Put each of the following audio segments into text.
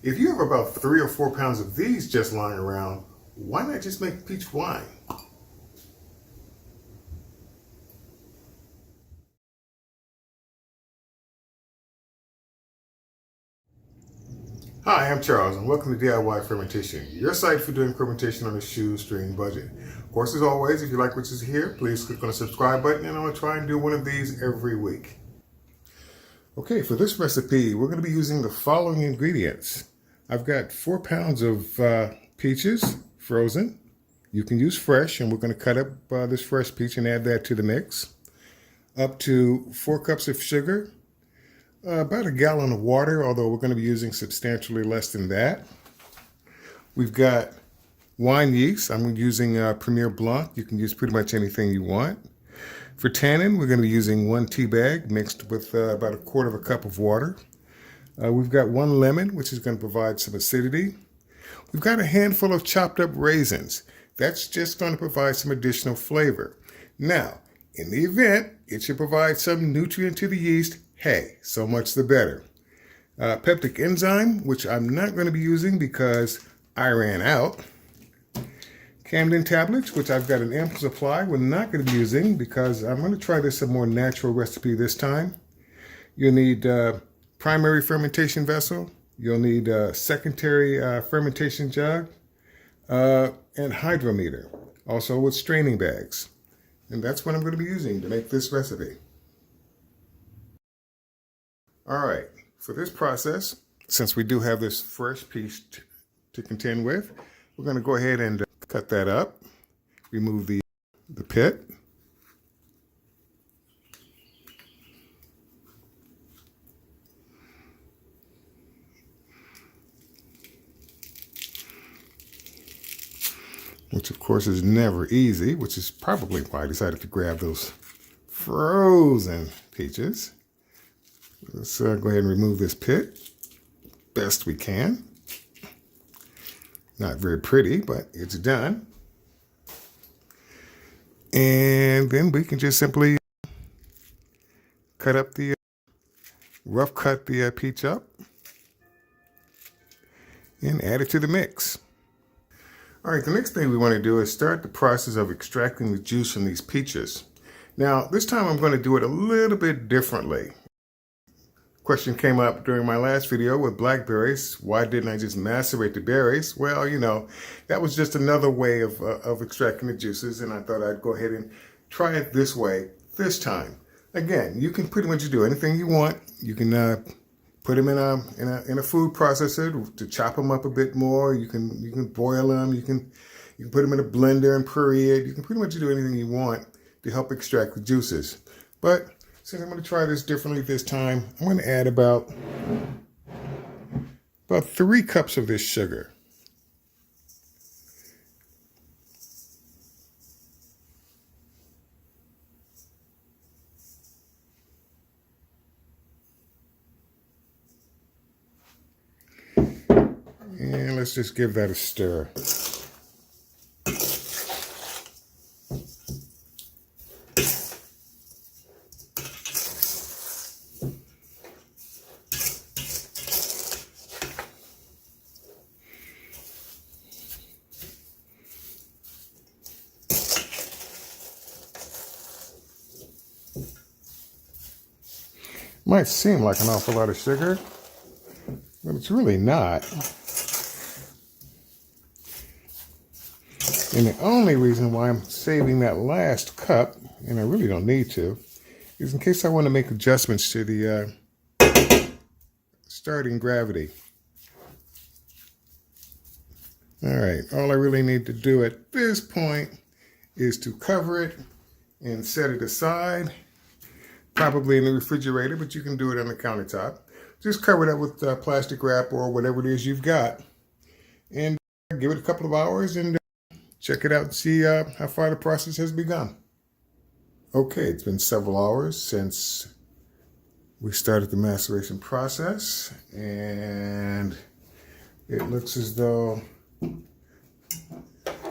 If you have about 3 or 4 pounds of these just lying around, why not just make peach wine? Hi, I'm Charles, and welcome to DIY Fermentation, your site for doing fermentation on a shoestring budget. Of course, as always, if you like what you see here, please click on the subscribe button, and I'm going to try and do one of these every week. Okay, for this recipe, we're going to be using the following ingredients. I've got 4 pounds of peaches, frozen. You can use fresh, and we're going to cut up this fresh peach and add that to the mix. Up to 4 cups of sugar. About a gallon of water, although we're going to be using substantially less than that. We've got wine yeast. I'm using Premier Blanc. You can use pretty much anything you want. For tannin, we're going to be using 1 tea bag mixed with about 1/4 cup of water. We've got 1 lemon, which is going to provide some acidity. We've got a handful of chopped up raisins. That's just going to provide some additional flavor. Now, in the event it should provide some nutrient to the yeast, hey, so much the better. Peptic enzyme, which I'm not going to be using because I ran out. Camden tablets, which I've got an ample supply, we're not going to be using because I'm going to try this a more natural recipe this time. You'll need primary fermentation vessel. You'll need a secondary fermentation jug and hydrometer, also with straining bags. And that's what I'm going to be using to make this recipe. All right, for this process, since we do have this fresh peach to contend with, we're going to go ahead and cut that up, remove the pit. Which of course is never easy, which is probably why I decided to grab those frozen peaches. Let's go ahead and remove this pit best we can. Not very pretty, but it's done. And then we can just simply cut up the, rough cut the peach up and add it to the mix. All right, the next thing we want to do is start the process of extracting the juice from these peaches. Now, this time I'm going to do it a little bit differently. Question came up during my last video with blackberries. Why didn't I just macerate the berries? Well, you know, that was just another way of extracting the juices, and I thought I'd go ahead and try it this way this time. Again, you can pretty much do anything you want. You can put them in a food processor to chop them up a bit more. You can boil them. You can put them in a blender and puree it. You can pretty much do anything you want to help extract the juices. But since I'm going to try this differently this time, I'm going to add about 3 cups of this sugar. And let's just give that a stir. Might seem like an awful lot of sugar, but it's really not. And the only reason why I'm saving that last cup, and I really don't need to, is in case I want to make adjustments to the starting gravity. All right, all I really need to do at this point is to cover it and set it aside. Probably in the refrigerator, but you can do it on the countertop. Just cover it up with plastic wrap or whatever it is you've got. And give it a couple of hours and check it out and see how far the process has begun. Okay, it's been several hours since we started the maceration process, and it looks as though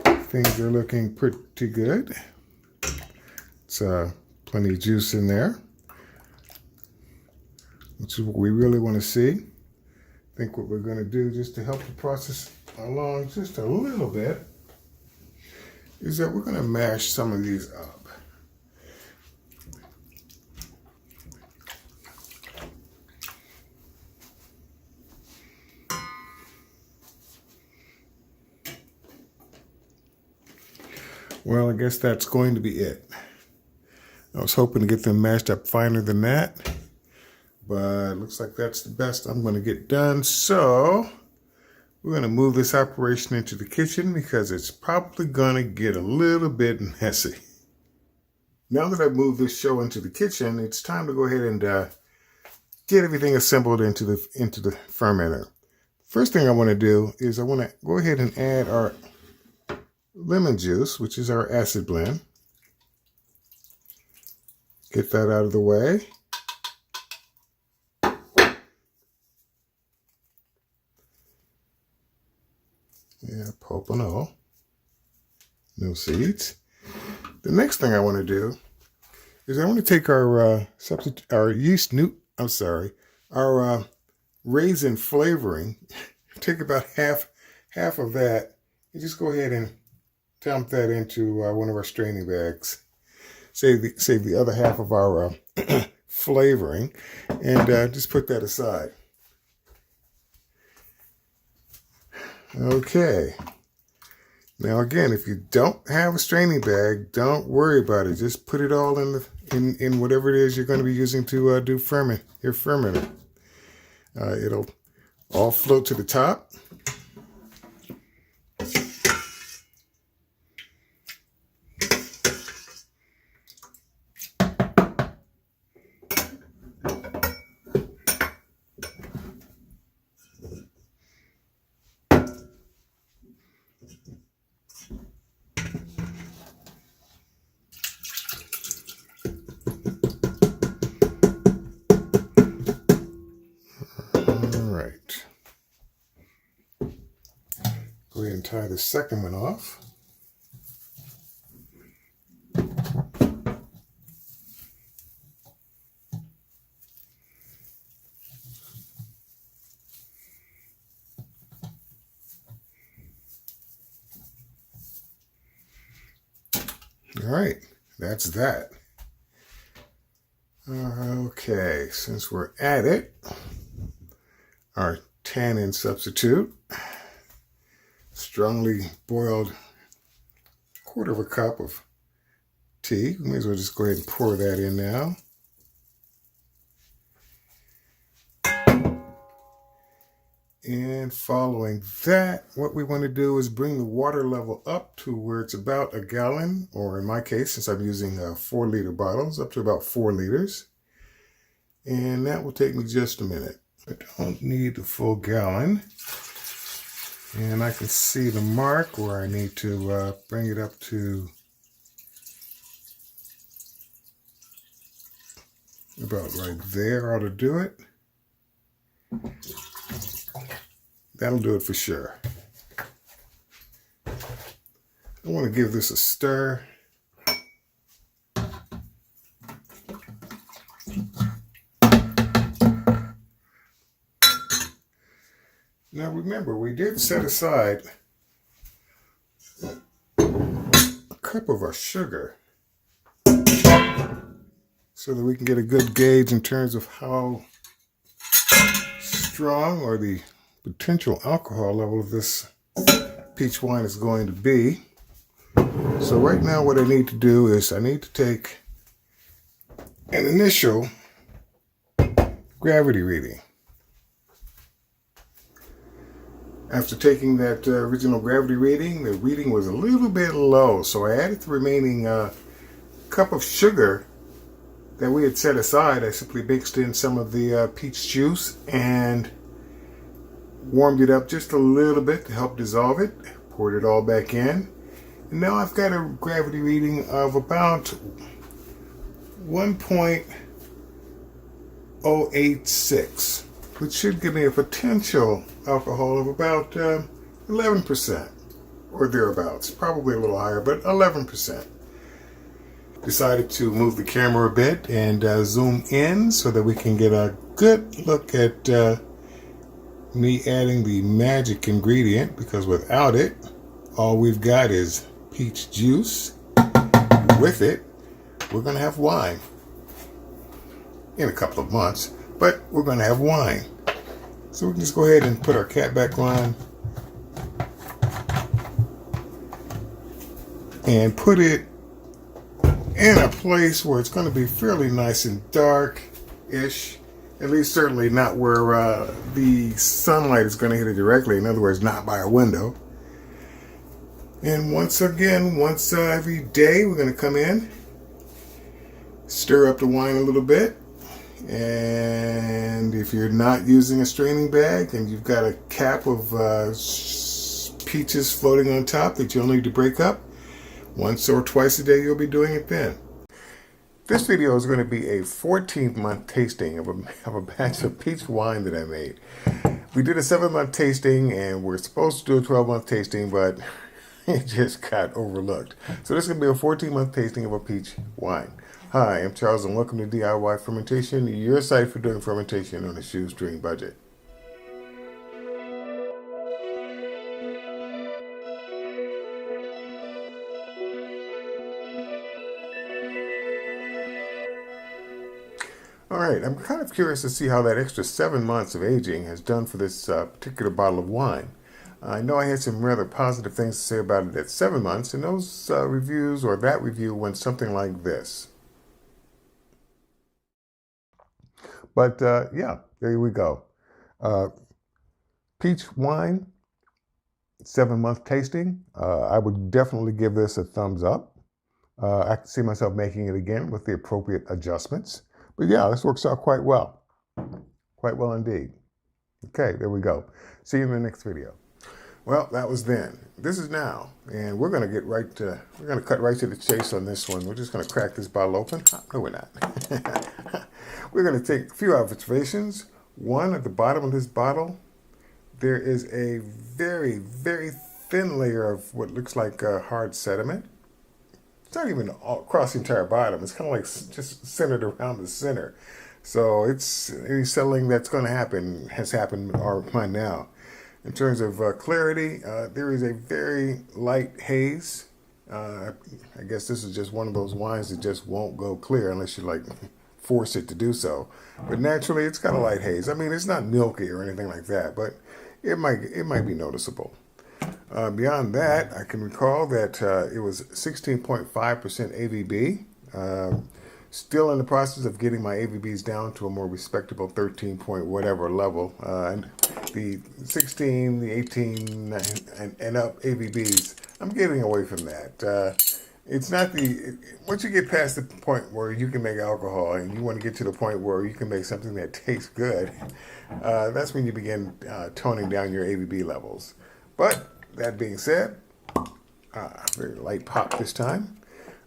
things are looking pretty good. It's plenty of juice in there, which is what we really want to see. I think what we're going to do, just to help the process along just a little bit, is that we're going to mash some of these up. Well, I guess that's going to be it. I was hoping to get them mashed up finer than that, but it looks like that's the best I'm going to get done. So we're going to move this operation into the kitchen because it's probably going to get a little bit messy. Now that I've moved this show into the kitchen, it's time to go ahead and get everything assembled into the fermenter. First thing I want to do is I want to go ahead and add our lemon juice, which is our acid blend. Get that out of the way. Yeah, pulp and all. No seeds. The next thing I want to do is I want to take our our raisin flavoring, take about half of that, and just go ahead and dump that into one of our straining bags. Save the other half of our flavoring, and just put that aside. Okay. Now again, if you don't have a straining bag, don't worry about it. Just put it all in whatever it is you're going to be using to do your fermenter. It'll all float to the top. Go ahead and tie the second one off. All right, that's that. Okay, since we're at it, our tannin substitute, strongly boiled 1/4 cup of tea. We may as well just go ahead and pour that in now. And following that, what we want to do is bring the water level up to where it's about 1 gallon, or in my case, since I'm using 4-liter bottles, up to about 4 liters. And that will take me just a minute. I don't need the full gallon. And I can see the mark where I need to bring it up to about right there ought to do it. That'll do it for sure. I want to give this a stir. Now remember, we did set aside a cup of our sugar so that we can get a good gauge in terms of how strong or the potential alcohol level of this peach wine is going to be. So right now what I need to do is I need to take an initial gravity reading. After taking that original gravity reading, the reading was a little bit low, so I added the remaining cup of sugar that we had set aside. I simply mixed in some of the peach juice and warmed it up just a little bit to help dissolve it. Poured it all back in. And now I've got a gravity reading of about 1.086, which should give me a potential alcohol of about 11% or thereabouts. Probably a little higher, but 11%. decided to move the camera a bit and zoom in so that we can get a good look at me adding the magic ingredient, because without it, all we've got is peach juice. With it, we're going to have wine in a couple of months, but we're going to have wine. So we can just go ahead and put our cap back on and put it in a place where it's going to be fairly nice and dark-ish. At least certainly not where the sunlight is going to hit it directly. In other words, not by a window. And once every day, we're going to come in, stir up the wine a little bit. And if you're not using a straining bag and you've got a cap of peaches floating on top that you'll need to break up, once or twice a day you'll be doing it then. This video is going to be a 14-month tasting of a batch of peach wine that I made. We did a 7-month tasting and we're supposed to do a 12-month tasting, but it just got overlooked. So this is going to be a 14-month tasting of a peach wine. Hi, I'm Charles and welcome to DIY Fermentation, your site for doing fermentation on a shoestring budget. All right, I'm kind of curious to see how that extra 7 months of aging has done for this particular bottle of wine. I know I had some rather positive things to say about it at 7 months, and those reviews, or that review, went something like this. But yeah, there we go. Peach wine, 7-month tasting. I would definitely give this a thumbs up. I can see myself making it again with the appropriate adjustments. But yeah, this works out quite well. Quite well indeed. Okay, there we go. See you in the next video. Well, that was then. This is now. And we're going to get right to, we're going to cut right to the chase on this one. We're just going to crack this bottle open. No, we're not. We're going to take a few observations. One, at the bottom of this bottle, there is a very, very thin layer of what looks like hard sediment. It's not even across the entire bottom. It's kind of like just centered around the center. So it's any settling that's going to happen has happened by now. In terms of clarity, there is a very light haze. I guess this is just one of those wines that just won't go clear unless you like force it to do so. But naturally, it's got a light haze. I mean, it's not milky or anything like that, but it might be noticeable. Beyond that, I can recall that it was 16.5% ABV. Still in the process of getting my ABVs down to a more respectable 13 point whatever level. And the 16, the 18, and up ABVs, I'm getting away from that. It's not once you get past the point where you can make alcohol and you want to get to the point where you can make something that tastes good, that's when you begin toning down your ABV levels. But that being said, very light pop this time.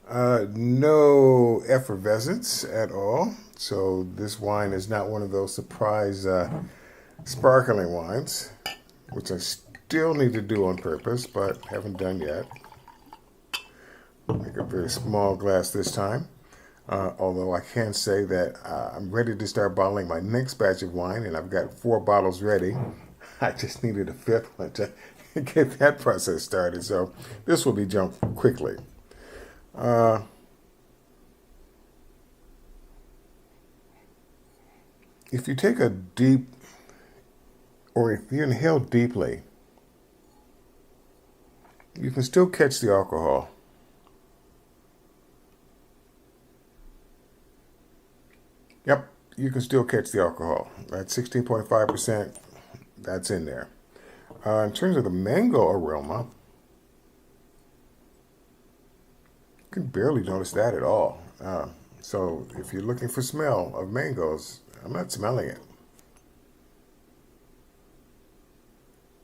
No effervescence at all. So this wine is not one of those surprise sparkling wines, which I still need to do on purpose, but haven't done yet. Make a very small glass this time. Although I can say that I'm ready to start bottling my next batch of wine, and I've got 4 bottles ready. I just needed a 5th one to get that process started. So this will be jumped quickly. If you take a deep, or if you inhale deeply, you can still catch the alcohol. Yep, you can still catch the alcohol. That's 16.5%. That's in there. In terms of the mango aroma, you can barely notice that at all. So if you're looking for smell of mangoes, I'm not smelling it.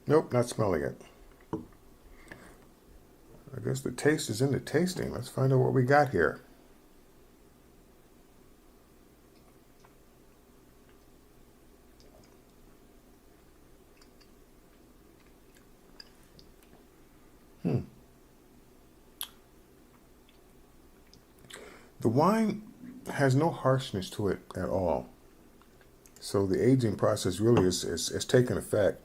Nope, not smelling it. I guess the taste is in the tasting. Let's find out what we got here. The wine has no harshness to it at all. So the aging process really is taken effect.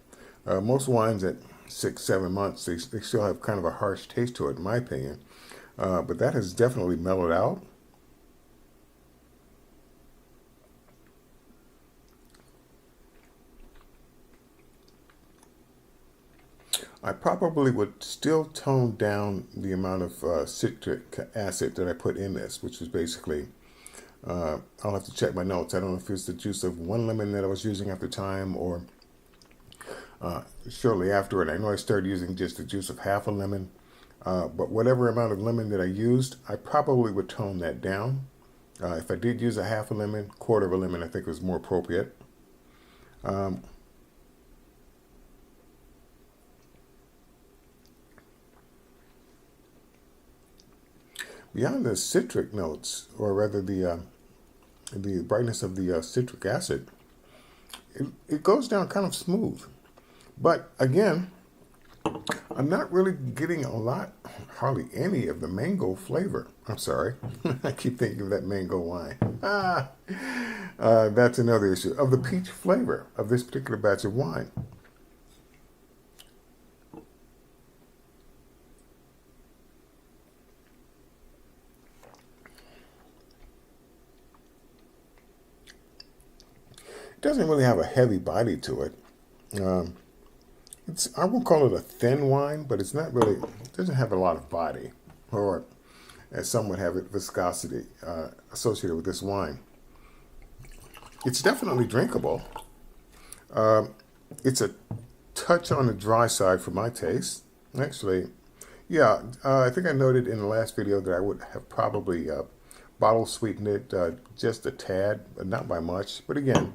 Most wines at 6-7 months, they still have kind of a harsh taste to it, in my opinion. But that has definitely mellowed out. I probably would still tone down the amount of citric acid that I put in this, which was basically, I'll have to check my notes. I don't know if it's the juice of 1 lemon that I was using at the time or shortly after it. I know I started using just the juice of half a lemon, but whatever amount of lemon that I used, I probably would tone that down. If I did use a half a lemon, quarter of a lemon, I think was more appropriate. Beyond the citric notes, or rather the brightness of the citric acid, it goes down kind of smooth. But again, I'm not really getting hardly any of the mango flavor. I'm sorry. I keep thinking of that mango wine. That's another issue. Of the peach flavor of this particular batch of wine. It doesn't really have a heavy body to it. I won't call it a thin wine, but it's not really, it doesn't have a lot of body, or as some would have it, viscosity associated with this wine. It's definitely drinkable. It's a touch on the dry side for my taste. Actually, yeah, I think I noted in the last video that I would have probably bottle sweetened it just a tad, but not by much. But again,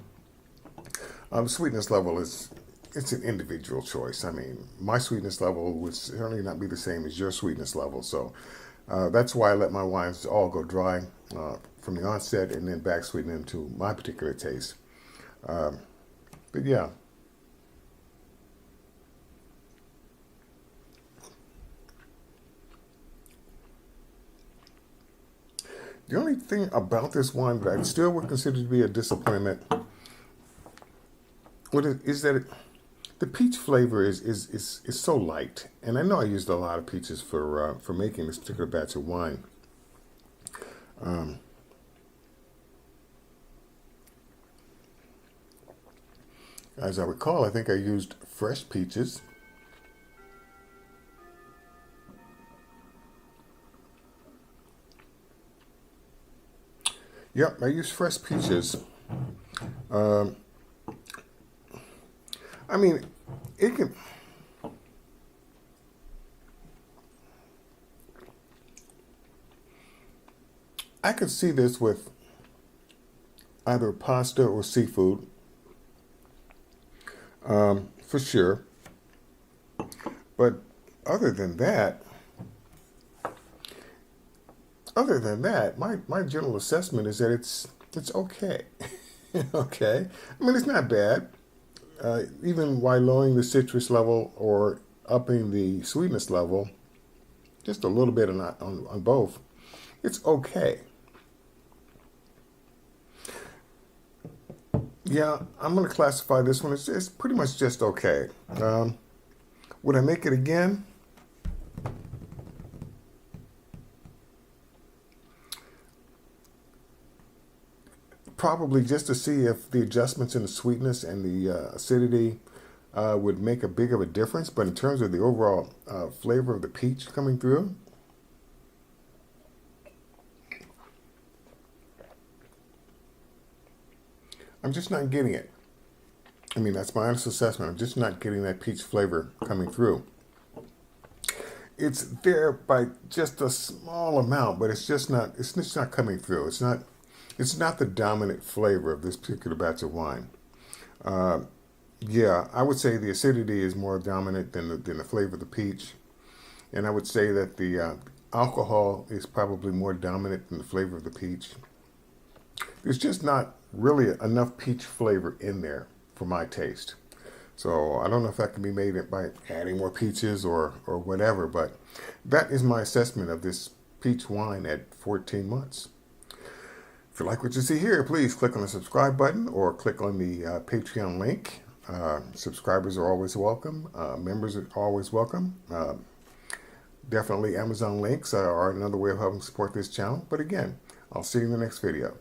the sweetness level it's an individual choice. I mean, my sweetness level would certainly not be the same as your sweetness level. So that's why I let my wines all go dry from the onset and then back sweeten them to my particular taste. But yeah. The only thing about this wine that I still would consider to be a disappointment is that the peach flavor is so light, and I know I used a lot of peaches for making this particular batch of wine. As I recall, I think I used fresh peaches. Yep, I used fresh peaches. I mean, it can. I could see this with either pasta or seafood, for sure. But other than that, my general assessment is that it's okay. Okay, I mean, it's not bad. Even while lowering the citrus level or upping the sweetness level, just a little bit on both, it's okay. Yeah, I'm going to classify this one as it's pretty much just okay. Would I make it again? Probably just to see if the adjustments in the sweetness and the acidity would make a big of a difference. But in terms of the overall flavor of the peach coming through, I'm just not getting it. I mean, that's my honest assessment. I'm just not getting that peach flavor coming through. It's there by just a small amount, but it's just not coming through. It's not the dominant flavor of this particular batch of wine. Yeah, I would say the acidity is more dominant than the flavor of the peach. And I would say that the alcohol is probably more dominant than the flavor of the peach. There's just not really enough peach flavor in there for my taste. So I don't know if that can be made by adding more peaches or whatever, but that is my assessment of this peach wine at 14 months. If you like what you see here, please click on the subscribe button or click on the Patreon link. Subscribers are always welcome. Members are always welcome. Definitely Amazon links are another way of helping support this channel. But again, I'll see you in the next video.